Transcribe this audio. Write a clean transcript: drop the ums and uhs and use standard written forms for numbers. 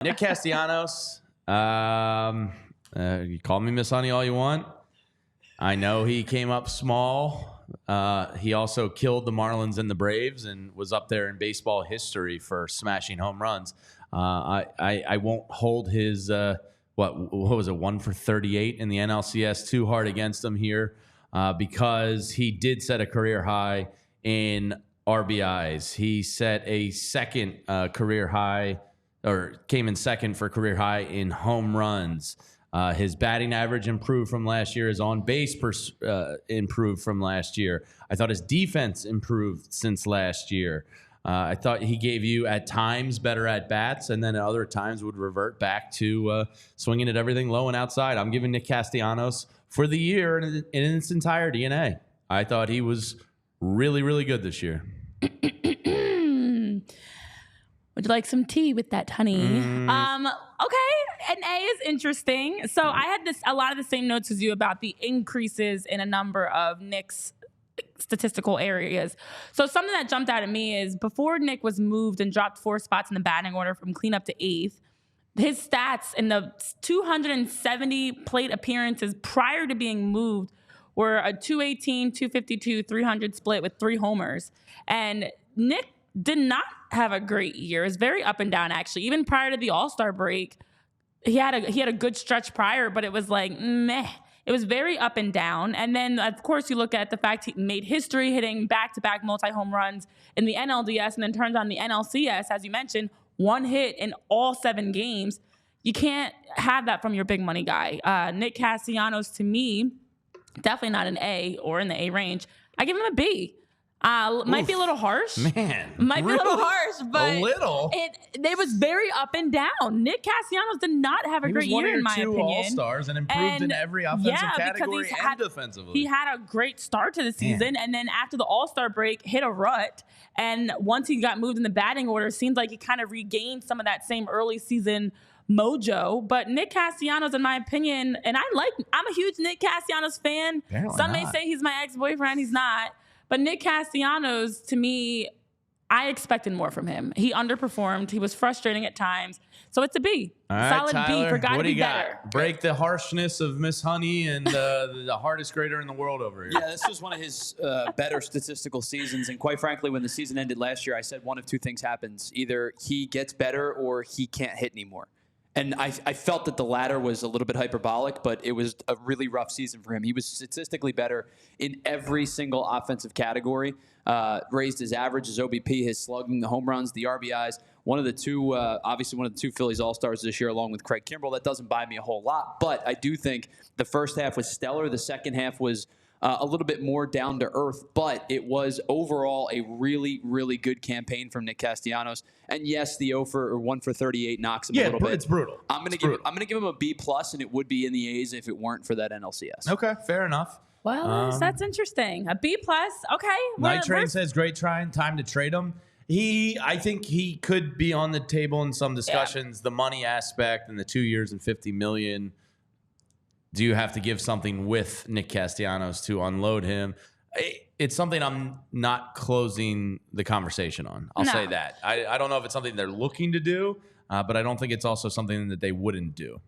Nick Castellanos, you call me Miss Honey all you want. I know he came up small. He also killed the Marlins and the Braves and was up there in baseball history for smashing home runs. I won't hold his, what was it, 1 for 38 in the NLCS too hard against him here because he did set a career high in RBIs. He set a second career high, or came in second for career high in home runs. His batting average improved from last year. His on base improved from last year. I thought his defense improved since last year. I thought he gave you at times better at bats, and then at other times would revert back to swinging at everything low and outside. I'm giving Nick Castellanos for the year in its entirety an A. I thought he was really, really good this year. Would you like some tea with that, honey? Okay, an A is interesting. So I had a lot of the same notes as you about the increases in a number of Nick's statistical areas. So something that jumped out at me is before Nick was moved and dropped 4 spots in the batting order from cleanup to 8th, his stats in the 270 plate appearances prior to being moved were a 218, 252, 300 split with 3 homers. And Nick did not have a great year. It's very up and down, actually. Even prior to the All-Star break, he had a good stretch prior, but it was like, meh. It was very up and down. And then, of course, you look at the fact he made history hitting back-to-back multi-home runs in the NLDS and then turns on the NLCS, as you mentioned, 1 hit in all 7 games. You can't have that from your big money guy. Nick Castellanos, to me, definitely not an A or in the A range. I give him a B. Might be a little harsh. Man. Might be a little harsh, but a little. It was very up and down. Nick Castellanos did not have a great year, in my opinion. He was 1 or 2 All-Stars and improved in every offensive category and defensively. He had a great start to the season, and then after the All-Star break, hit a rut. And once he got moved in the batting order, it seems like he kind of regained some of that same early season mojo. But Nick Castellanos, in my opinion, and I'm a huge Nick Castellanos fan. Apparently Some not. may say he's my ex-boyfriend. He's not. But Nick Castellanos, to me, I expected more from him. He underperformed. He was frustrating at times. So it's a B. All right, Solid Tyler, B for guy what to do be you got? better. Break the harshness of Miss Honey and the hardest grader in the world over here. Yeah, this was one of his better statistical seasons. And quite frankly, when the season ended last year, I said one of 2 things happens. Either he gets better or he can't hit anymore. And I felt that the latter was a little bit hyperbolic, but it was a really rough season for him. He was statistically better in every single offensive category. Raised his average, his OBP, his slugging, the home runs, the RBIs. Obviously one of the 2 Phillies All-Stars this year, along with Craig Kimbrell. That doesn't buy me a whole lot, but I do think the first half was stellar. The second half was a little bit more down to earth, but it was overall a really, really good campaign from Nick Castellanos. And yes, the 1 for 38 knocks him a little bit. It's brutal. I'm gonna give him a B+, and it would be in the A's if it weren't for that NLCS. Okay, fair enough. Well, that's interesting. A B+. Okay. Night Train says great time to trade him. I think he could be on the table in some discussions. Yeah. The money aspect and the 2 years and $50 million. Do you have to give something with Nick Castellanos to unload him? It's something I'm not closing the conversation on. I'll say that. I don't know if it's something they're looking to do, but I don't think it's also something that they wouldn't do.